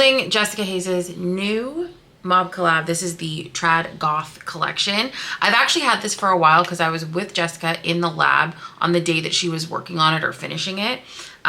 holding Jessica Hayes's new Mob collab. This is the Trad Goth collection. I've actually had this for a while because I was with Jessica in the lab on the day that she was working on it or finishing it.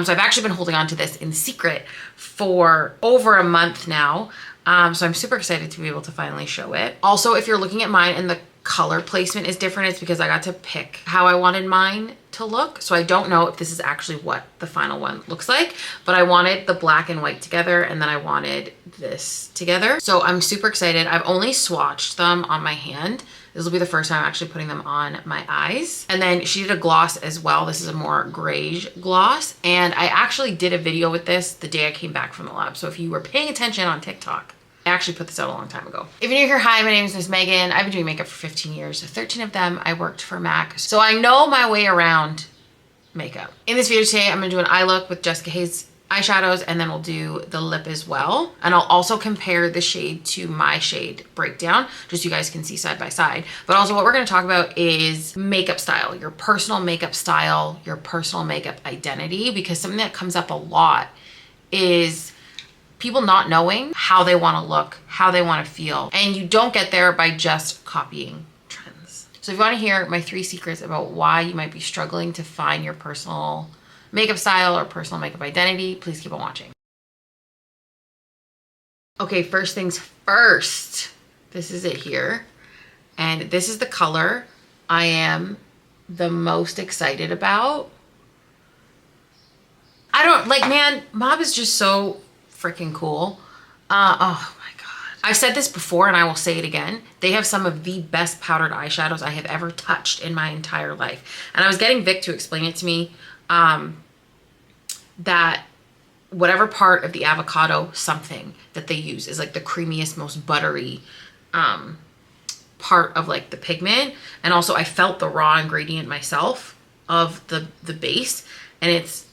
So I've actually been holding on to this in secret for over a month now. So I'm super excited to be able to finally show it. Also, if you're looking at mine and the color placement is different, it's because I got to pick how I wanted mine to look. So I don't know if this is actually what the final one looks like, but I wanted the black and white together, and then I wanted this together. So I'm super excited. I've only swatched them on my hand. This will be the first time I'm actually putting them on my eyes. And then she did a gloss as well. This is a more grayish gloss. And I actually did a video with this the day I came back from the lab. So if you were paying attention on TikTok, I actually put this out a long time ago. If you're new here, hi, my name is Miss Megan. I've been doing makeup for 15 years. 13 of them I worked for MAC. So I know my way around makeup. In this video today, I'm gonna do an eye look with Jessica Hayes eyeshadows, and then we'll do the lip as well. And I'll also compare the shade to my shade breakdown, just so you guys can see side by side. But also what we're gonna talk about is makeup style, your personal makeup style, your personal makeup identity, because something that comes up a lot is people not knowing how they want to look, how they want to feel. And you don't get there by just copying trends. So if you want to hear my 3 secrets about why you might be struggling to find your personal makeup style or personal makeup identity, please keep on watching. Okay, first things first, this is it here. And this is the color I am the most excited about. I don't, like, man, Mob is just so freaking cool. Oh my god. I've said this before and I will say it again. They have some of the best powdered eyeshadows I have ever touched in my entire life. And I was getting Vic to explain it to me, that whatever part of the avocado something that they use is like the creamiest, most buttery part of like the pigment. And also I felt the raw ingredient myself of the base, and it's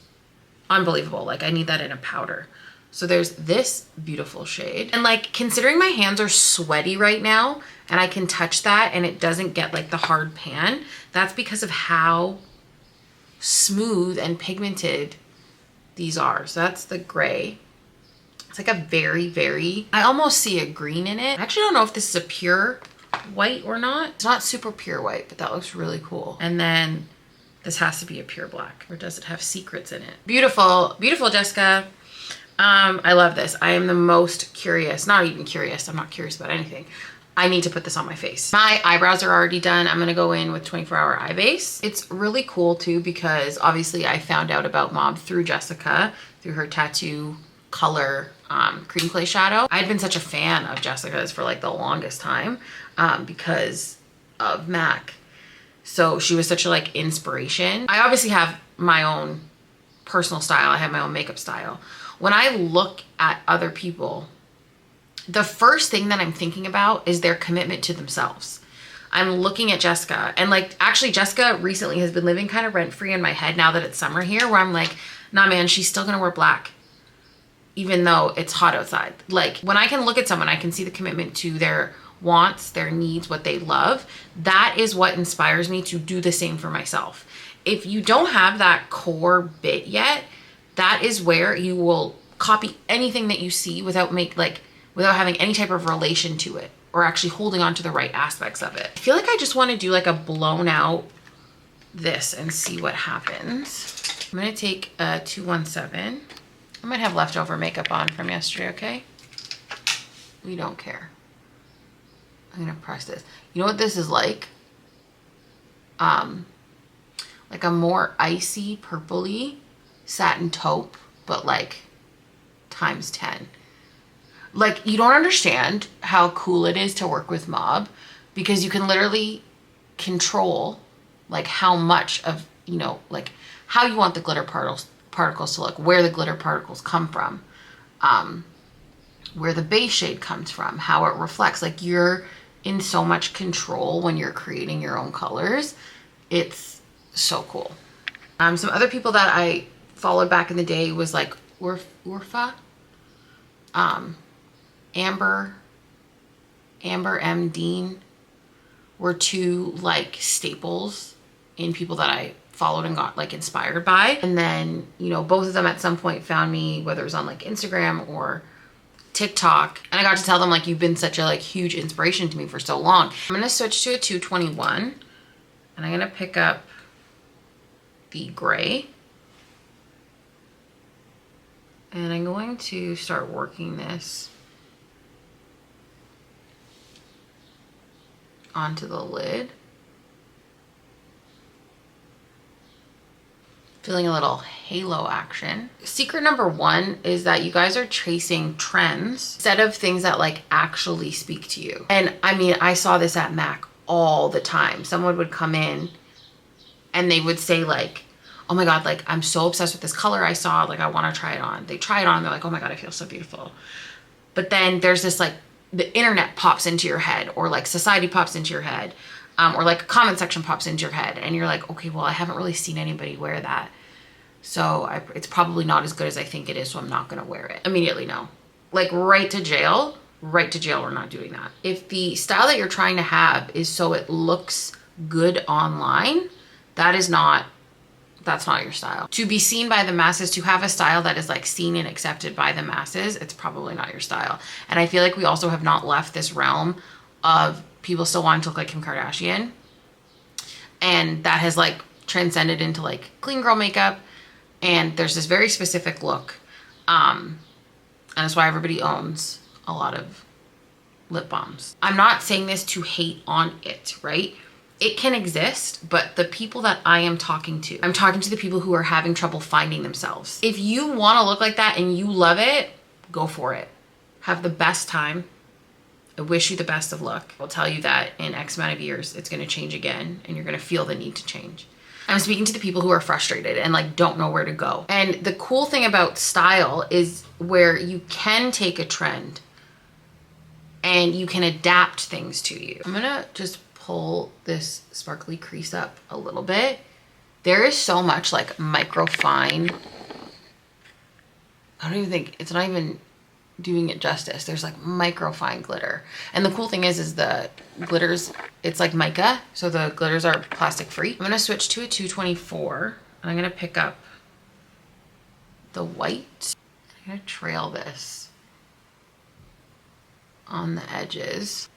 unbelievable. Like, I need that in a powder. So there's this beautiful shade. And like, considering my hands are sweaty right now and I can touch that and it doesn't get like the hard pan, that's because of how smooth and pigmented these are. So that's the gray. It's like a very, very, I almost see a green in it. I actually don't know if this is a pure white or not. It's not super pure white, but that looks really cool. And then this has to be a pure black, or does it have secrets in it? Beautiful, beautiful, Jessica. I love this. I am the most curious, not even curious. I'm not curious about anything. I need to put this on my face. My eyebrows are already done. I'm gonna go in with 24-hour eye base. It's really cool too, because obviously I found out about Mob through Jessica, through her tattoo color cream clay shadow. I'd been such a fan of Jessica's for like the longest time because of MAC. So she was such a like inspiration. I obviously have my own personal style. I have my own makeup style. When I look at other people, the first thing that I'm thinking about is their commitment to themselves. I'm looking at Jessica, and like, actually Jessica recently has been living kind of rent-free in my head now that it's summer here, where I'm like, nah man, she's still gonna wear black even though it's hot outside. Like, when I can look at someone, I can see the commitment to their wants, their needs, what they love. That is what inspires me to do the same for myself. If you don't have that core bit yet, that is where you will copy anything that you see without having any type of relation to it, or actually holding on to the right aspects of it. I feel like I just want to do like a blown out this and see what happens. I'm gonna take a 217. I might have leftover makeup on from yesterday, okay? We don't care. I'm gonna press this. You know what this is like? Like a more icy, purpley satin taupe, but like times 10. Like, you don't understand how cool it is to work with Mob, because you can literally control like how much of, you know, like how you want the glitter particles to look, where the glitter particles come from, where the base shade comes from, how it reflects. Like, you're in so much control when you're creating your own colors. It's so cool. Some other people that I followed back in the day was like Urfa, Amber M. Dean were 2 like staples in people that I followed and got like inspired by. And then, you know, both of them at some point found me, whether it was on like Instagram or TikTok, and I got to tell them like, you've been such a like huge inspiration to me for so long. I'm gonna switch to a 221, and I'm gonna pick up the gray, and I'm going to start working this onto the lid. Feeling a little halo action. Secret number one is that you guys are chasing trends instead of things that like actually speak to you. And I mean, I saw this at MAC all the time. Someone would come in and they would say like, oh my God, like I'm so obsessed with this color I saw, like I want to try it on. They try it on, they're like, oh my God, I feel so beautiful. But then there's this like, the internet pops into your head, or like society pops into your head, or like a comment section pops into your head, and you're like, okay, well, I haven't really seen anybody wear that. So it's probably not as good as I think it is, so I'm not gonna wear it. Immediately, no. Like right to jail, we're not doing that. If the style that you're trying to have is so it looks good online, that's not your style. To be seen by the masses, to have a style that is like seen and accepted by the masses, it's probably not your style. And I feel like we also have not left this realm of people still wanting to look like Kim Kardashian. And that has like transcended into like clean girl makeup. And there's this very specific look. And that's why everybody owns a lot of lip balms. I'm not saying this to hate on it, right? It can exist, but the people that I am talking to, I'm talking to the people who are having trouble finding themselves. If you want to look like that and you love it, go for it. Have the best time. I wish you the best of luck. I'll tell you that in X amount of years, it's going to change again, and you're going to feel the need to change. I'm speaking to the people who are frustrated and like don't know where to go. And the cool thing about style is where you can take a trend and you can adapt things to you. I'm gonna just pull this sparkly crease up a little bit. There is so much like micro fine. I don't even think, it's not even doing it justice. There's like micro fine glitter. And the cool thing is the glitters, it's like mica. So the glitters are plastic free. I'm gonna switch to a 224 and I'm gonna pick up the white. I'm gonna trail this on the edges.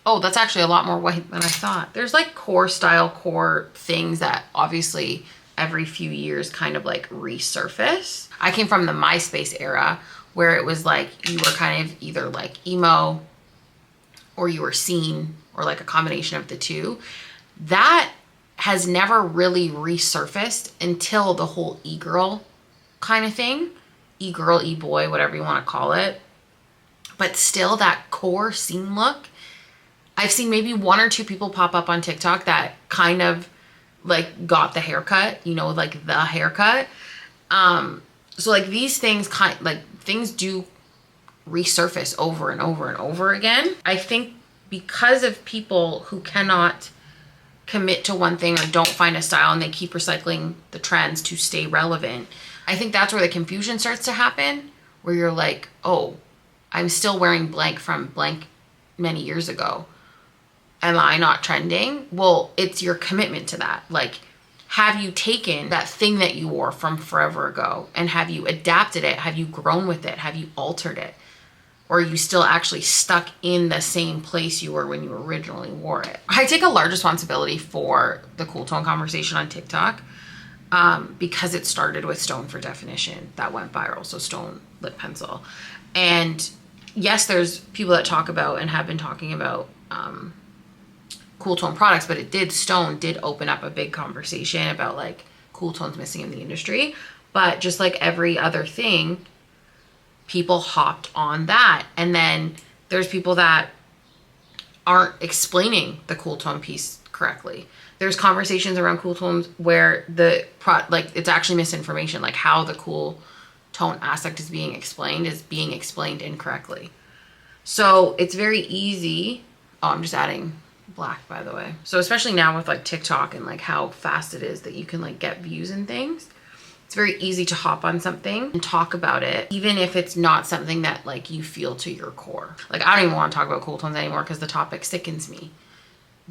Oh, that's actually a lot more white than I thought. There's like core style, core things that obviously every few years kind of like resurface. I came from the MySpace era where it was like you were kind of either like emo or you were scene or like a combination of the two. That has never really resurfaced until the whole e-girl kind of thing. E-girl, e-boy, whatever you want to call it. But still that core scene look, I've seen maybe one or two people pop up on TikTok that kind of like got the haircut, you know, like the haircut. So like these things things do resurface over and over and over again. I think because of people who cannot commit to one thing or don't find a style and they keep recycling the trends to stay relevant, I think that's where the confusion starts to happen, where you're like, oh, I'm still wearing blank from blank many years ago. Am I not trending? Well, it's your commitment to that. Like, have you taken that thing that you wore from forever ago and have you adapted it? Have you grown with it? Have you altered it? Or are you still actually stuck in the same place you were when you originally wore it? I take a large responsibility for the cool tone conversation on TikTok because it started with Stone for Definition that went viral. So Stone lip pencil. And yes, there's people that talk about and have been talking about cool tone products, but Stone did open up a big conversation about like cool tones missing in the industry. But just like every other thing, people hopped on that. And then there's people that aren't explaining the cool tone piece correctly. There's conversations around cool tones where it's actually misinformation, like how the cool tone aspect is being explained incorrectly. So it's very easy. Oh, I'm just adding black, by the way. So especially now with like TikTok and like how fast it is that you can like get views and things, it's very easy to hop on something and talk about it, even if it's not something that like you feel to your core. Like I don't even want to talk about cool tones anymore because the topic sickens me.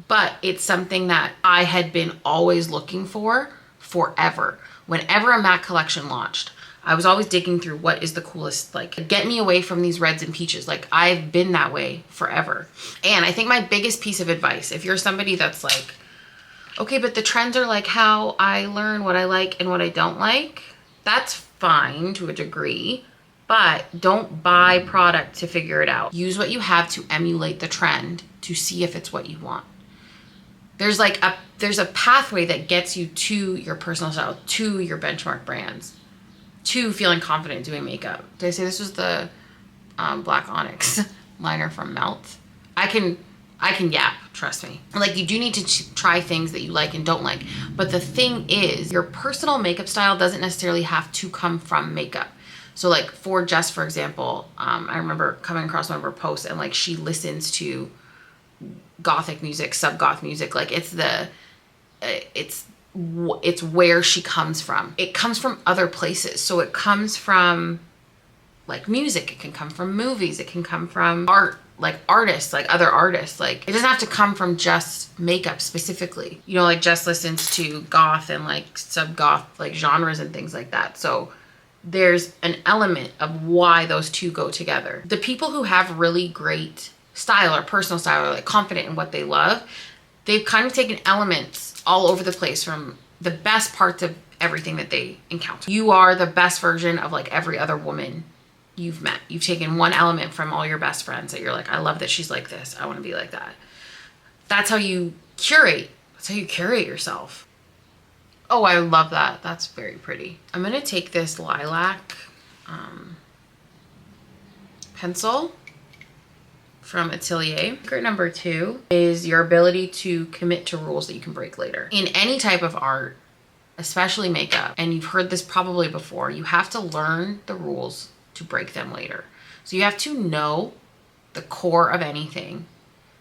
But it's something that I had been always looking for forever. Whenever a MAC collection launched, I was always digging through what is the coolest, like, get me away from these reds and peaches. Like, I've been that way forever. And I think my biggest piece of advice, if you're somebody that's like, okay, but the trends are like how I learn what I like and what I don't like, that's fine to a degree, but don't buy product to figure it out. Use what you have to emulate the trend to see if it's what you want. There's a pathway that gets you to your personal style, to your benchmark brands, to feeling confident doing makeup. Did I say this was the black Onyx liner from Melt? I can yap, trust me. Like, you do need to try things that you like and don't like. But the thing is, your personal makeup style doesn't necessarily have to come from makeup. So like for Jess, for example, I remember coming across one of her posts and like she listens to gothic music, sub-goth music. Like it's where she comes from. It comes from other places. So it comes from like music. It can come from movies. It can come from art, like artists, like other artists. Like it doesn't have to come from just makeup specifically. You know, like Jess listens to goth and like sub-goth like genres and things like that. So there's an element of why those two go together. The people who have really great style or personal style, or like confident in what they love, they've kind of taken elements all over the place from the best parts of everything that they encounter. You are the best version of like every other woman you've met. You've taken one element from all your best friends that you're like, I love that she's like this. I want to be like that. That's how you curate. That's how you curate yourself. Oh, I love that. That's very pretty. I'm going to take this lilac pencil from Atelier. Secret number 2 is your ability to commit to rules that you can break later. In any type of art, especially makeup, and you've heard this probably before, you have to learn the rules to break them later. So you have to know the core of anything,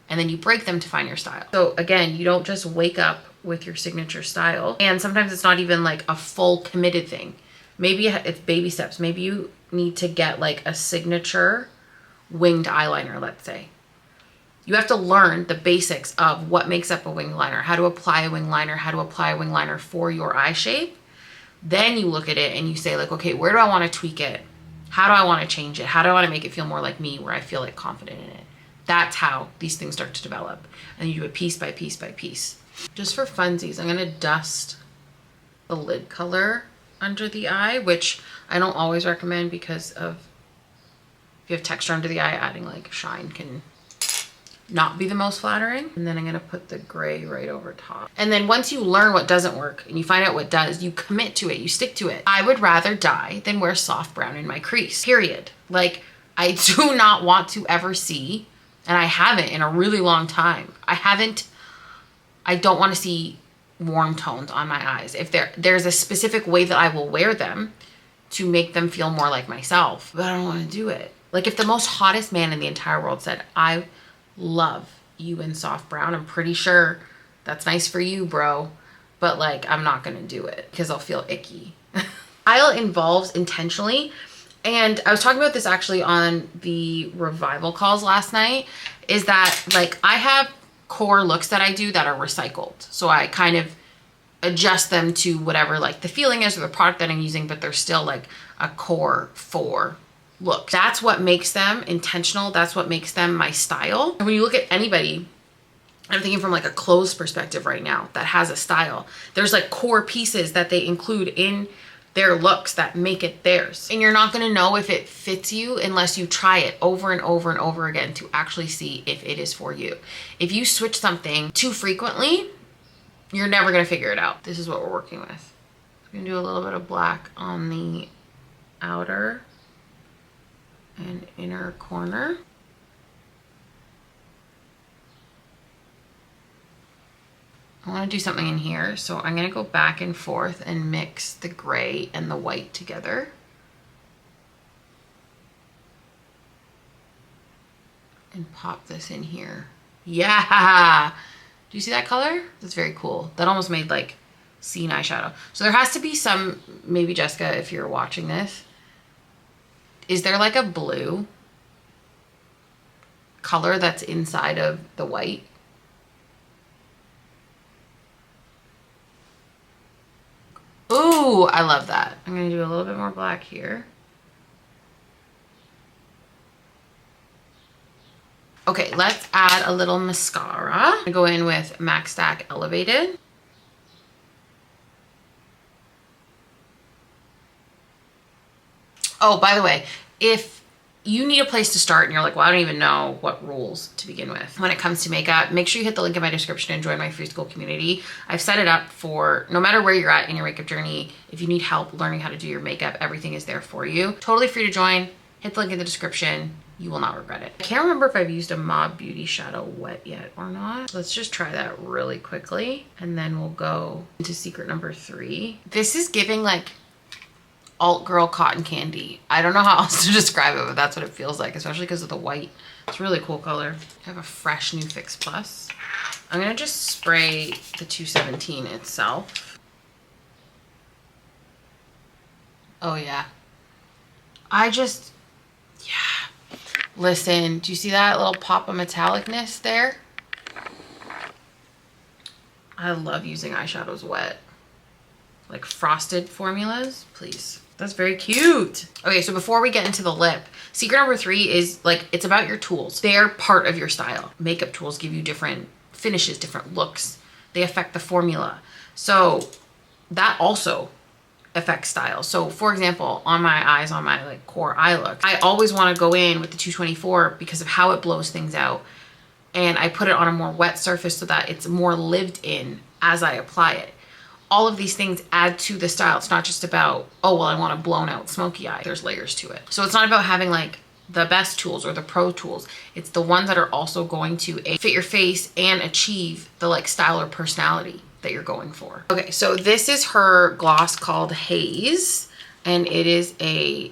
and then you break them to find your style. So again, you don't just wake up with your signature style. And sometimes it's not even like a full committed thing. Maybe it's baby steps. Maybe you need to get like a signature winged eyeliner, let's say. You have to learn the basics of what makes up a winged liner, how to apply a winged liner, how to apply a winged liner for your eye shape. Then you look at it and you say like, okay, where do I want to tweak it? How do I want to change it? How do I want to make it feel more like me, where I feel like confident in it? That's how these things start to develop. And you do it piece by piece by piece. Just for funsies, I'm going to dust the lid color under the eye, which I don't always recommend because of if you have texture under the eye, adding like shine can not be the most flattering. And then I'm going to put the gray right over top. And then once you learn what doesn't work and you find out what does, you commit to it, you stick to it. I would rather die than wear soft brown in my crease, period. Like, I do not want to ever see, and I haven't in a really long time. I don't want to see warm tones on my eyes. If there's a specific way that I will wear them to make them feel more like myself, but I don't want to do it. Like if the most hottest man in the entire world said, I love you in soft brown, I'm pretty sure that's nice for you, bro, but like I'm not going to do it because I'll feel icky. Style involves intentionally. And I was talking about this actually on the revival calls last night, is that like I have core looks that I do that are recycled. So I kind of adjust them to whatever like the feeling is or the product that I'm using, but they're still like a core 4 look. That's what makes them intentional. That's what makes them my style. And when you look at anybody, I'm thinking from like a clothes perspective right now that has a style, there's like core pieces that they include in their looks that make it theirs. And you're not going to know if it fits you unless you try it over and over and over again to actually see if it is for you. If you switch something too frequently, you're never going to figure it out. This is what we're working with. I'm going to do a little bit of black on the outer and inner corner. I want to do something in here, so I'm going to go back and forth and mix the gray and the white together. And pop this in here. Yeah! Do you see that color? That's very cool. That almost made like scene eyeshadow. So there has to be some, maybe Jessica, if you're watching this, is there like a blue color that's inside of the white? Ooh, I love that. I'm gonna do a little bit more black here. Okay, let's add a little mascara. I'm gonna go in with Mac Stack Elevated. Oh, by the way, if you need a place to start and you're like, well, I don't even know what rules to begin with when it comes to makeup, make sure you hit the link in my description and join my free Skool community. I've set it up for no matter where you're at in your makeup journey. If you need help learning how to do your makeup, everything is there for you. Totally free to join. Hit the link in the description. You will not regret it. I can't remember if I've used a Mob Beauty shadow wet yet or not. Let's just try that really quickly. And then we'll go into secret number 3. This is giving like alt girl cotton candy. I don't know how else to describe it, but that's what it feels like, especially because of the white. It's a really cool color. I have a fresh new Fix Plus. I'm gonna just spray the 217 itself. Oh yeah. Yeah. Listen, do you see that little pop of metallicness there? I love using eyeshadows wet. Like frosted formulas, please. That's very cute. Okay, so before we get into the lip, secret number 3 is like, it's about your tools. They're part of your style. Makeup tools give you different finishes, different looks. They affect the formula. So that also affects style. So for example, on my eyes, on my like core eye look, I always want to go in with the 224 because of how it blows things out. And I put it on a more wet surface so that it's more lived in as I apply it. All of these things add to the style. It's not just about, oh, well, I want a blown out smoky eye. There's layers to it. So it's not about having like the best tools or the pro tools. It's the ones that are also going to fit your face and achieve the like style or personality that you're going for. Okay, so this is her gloss called Haze, and it is a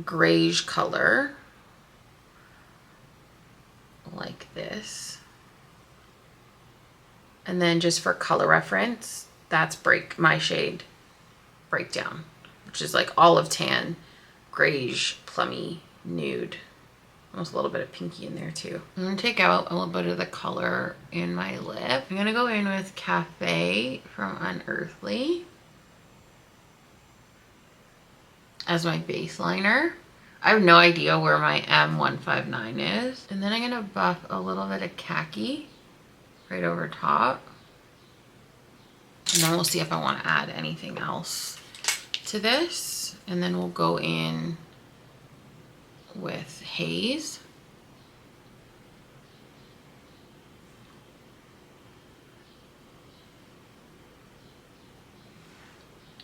grayish color like this. And then just for color reference, that's my shade Breakdown, which is like olive tan, grayish, plummy, nude. Almost a little bit of pinky in there too. I'm gonna take out a little bit of the color in my lip. I'm gonna go in with Cafe from Unearthly as my base liner. I have no idea where my M159 is. And then I'm gonna buff a little bit of Khaki right over top. And then we'll see if I want to add anything else to this. And then we'll go in with Haze.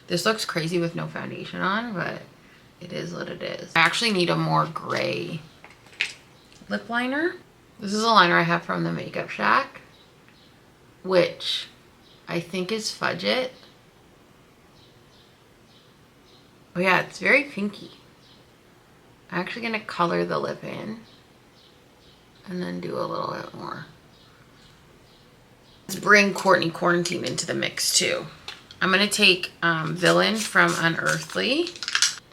This looks crazy with no foundation on, but it is what it is. I actually need a more gray lip liner. This is a liner I have from the Makeup Shack, which I think is Fudge It. Oh yeah, it's very pinky. I'm actually gonna color the lip in and then do a little bit more. Let's bring Courtney Quarantine into the mix too. I'm gonna take Villain from Unearthly,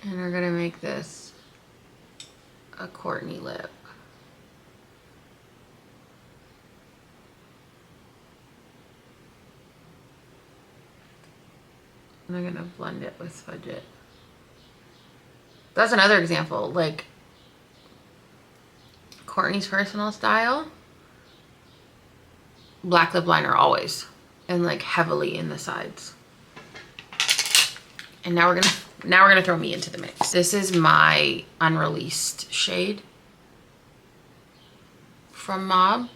and we're gonna make this a Courtney lip. And I'm gonna blend it with Fudge It. That's another example, like Courtney's personal style, black lip liner always, and like heavily in the sides. And now we're gonna throw me into the mix. This is my unreleased shade from Mob.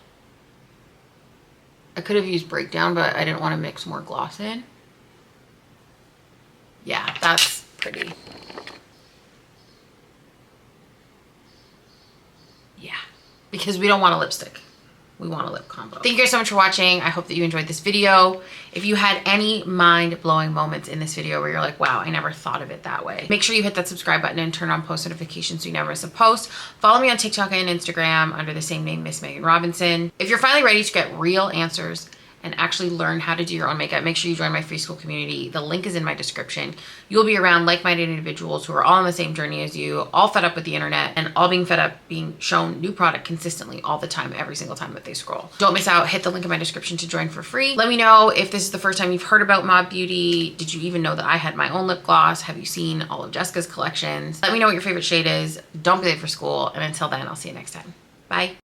I could have used Breakdown, but I didn't want to mix more gloss in. Yeah, that's pretty. Yeah, because we don't want a lipstick. We want a lip combo. Thank you guys so much for watching. I hope that you enjoyed this video. If you had any mind-blowing moments in this video where you're like, wow, I never thought of it that way, make sure you hit that subscribe button and turn on post notifications so you never miss a post. Follow me on TikTok and Instagram under the same name, Miss Megan Robinson. If you're finally ready to get real answers and actually learn how to do your own makeup, make sure you join my free Skool community. The link is in my description. You'll be around like-minded individuals who are all on the same journey as you, all fed up with the internet, and all being fed up being shown new product consistently all the time, every single time that they scroll. Don't miss out. Hit the link in my description to join for free. Let me know if this is the first time you've heard about Mod Beauty. Did you even know that I had my own lip gloss? Have you seen all of Jessica's collections? Let me know what your favorite shade is. Don't be late for school. And until then, I'll see you next time. Bye.